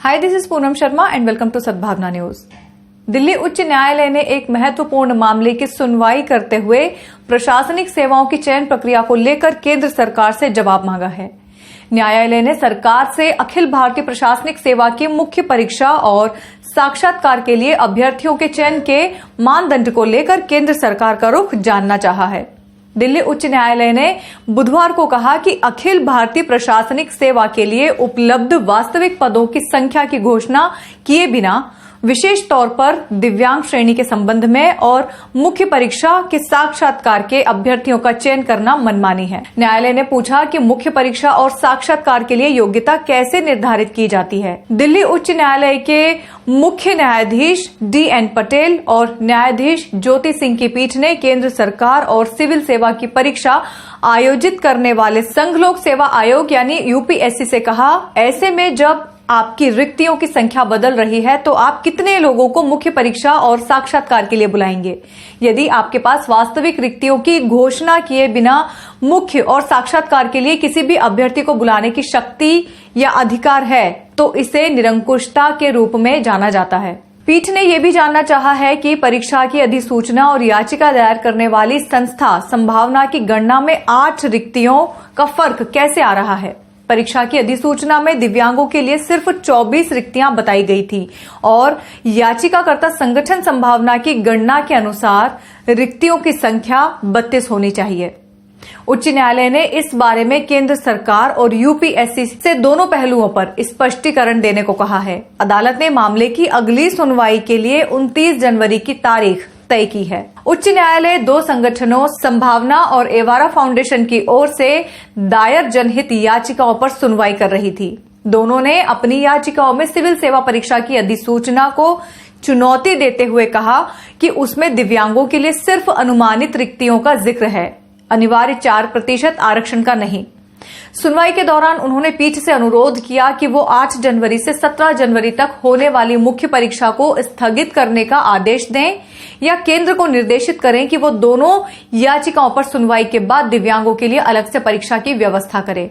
Hi, this is Poonam Sharma and welcome to Sadbhavna news. Delhi उच्च न्यायालय ने एक महत्वपूर्ण मामले की सुनवाई करते हुए प्रशासनिक सेवाओं की चयन प्रक्रिया को लेकर केंद्र सरकार से जवाब मांगा है। न्यायालय ने सरकार से अखिल भारतीय प्रशासनिक सेवा की मुख्य परीक्षा और साक्षात्कार के लिए अभ्यर्थियों के चयन के मानदंड को लेकर केंद्र सरकार का रुख जानना चाहा है। दिल्ली उच्च न्यायालय ने बुधवार को कहा कि अखिल भारतीय प्रशासनिक सेवा के लिए उपलब्ध वास्तविक पदों की संख्या की घोषणा किए बिना विशेष तौर पर दिव्यांग श्रेणी के संबंध में और मुख्य परीक्षा के साक्षात्कार के अभ्यर्थियों का चयन करना मनमानी है। न्यायालय ने पूछा कि मुख्य परीक्षा और साक्षात्कार के लिए योग्यता कैसे निर्धारित की जाती है। दिल्ली उच्च न्यायालय के मुख्य न्यायाधीश DN पटेल और न्यायाधीश ज्योति सिंह की पीठ ने केंद्र सरकार और सिविल सेवा की परीक्षा आयोजित करने वाले संघ लोक सेवा आयोग यानी UPSC से कहा, ऐसे में जब आपकी रिक्तियों की संख्या बदल रही है तो आप कितने लोगों को मुख्य परीक्षा और साक्षात्कार के लिए बुलाएंगे। यदि आपके पास वास्तविक रिक्तियों की घोषणा किए बिना मुख्य और साक्षात्कार के लिए किसी भी अभ्यर्थी को बुलाने की शक्ति या अधिकार है तो इसे निरंकुशता के रूप में जाना जाता है। पीठ ने यह भी जानना चाहा है कि परीक्षा की अधिसूचना और याचिका दायर करने वाली संस्था संभावना की गणना में 8 रिक्तियों का फर्क कैसे आ रहा है। परीक्षा की अधिसूचना में दिव्यांगों के लिए सिर्फ 24 रिक्तियां बताई गई थी और याचिकाकर्ता संगठन संभावना की गणना के अनुसार रिक्तियों की संख्या 32 होनी चाहिए। उच्च न्यायालय ने इस बारे में केंद्र सरकार और UPSC से दोनों पहलुओं पर स्पष्टीकरण देने को कहा है। अदालत ने मामले की अगली सुनवाई के लिए 29 जनवरी की तारीख तय की है। उच्च न्यायालय 2 संगठनों संभावना और एवारा फाउंडेशन की ओर से दायर जनहित याचिकाओं पर सुनवाई कर रही थी। दोनों ने अपनी याचिकाओं में सिविल सेवा परीक्षा की अधिसूचना को चुनौती देते हुए कहा कि उसमें दिव्यांगों के लिए सिर्फ अनुमानित रिक्तियों का जिक्र है, अनिवार्य 4% आरक्षण का नहीं। सुनवाई के दौरान उन्होंने पीठ से अनुरोध किया कि वो 8 जनवरी से 17 जनवरी तक होने वाली मुख्य परीक्षा को स्थगित करने का आदेश दें या केंद्र को निर्देशित करें कि वो दोनों याचिकाओं पर सुनवाई के बाद दिव्यांगों के लिए अलग से परीक्षा की व्यवस्था करे।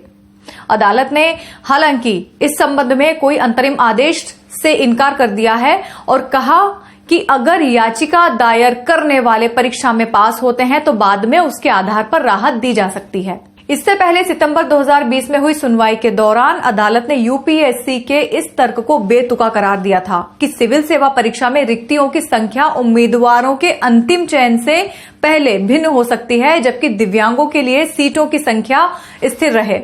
अदालत ने हालांकि इस संबंध में कोई अंतरिम आदेश से इनकार कर दिया है और कहा कि अगर याचिका दायर करने वाले परीक्षा में पास होते हैं तो बाद में उसके आधार पर राहत दी जा सकती है। इससे पहले सितंबर 2020 में हुई सुनवाई के दौरान अदालत ने UPSC के इस तर्क को बेतुका करार दिया था कि सिविल सेवा परीक्षा में रिक्तियों की संख्या उम्मीदवारों के अंतिम चयन से पहले भिन्न हो सकती है, जबकि दिव्यांगों के लिए सीटों की संख्या स्थिर रहे।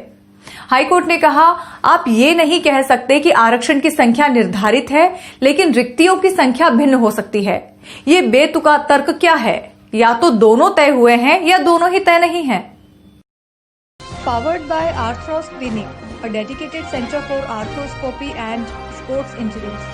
हाईकोर्ट ने कहा, आप ये नहीं कह सकते कि आरक्षण की संख्या निर्धारित है लेकिन रिक्तियों की संख्या भिन्न हो सकती है। ये बेतुका तर्क क्या है? या तो दोनों तय हुए हैं या दोनों ही तय नहीं है। Powered by Arthros Clinic, a dedicated center for arthroscopy and sports injuries.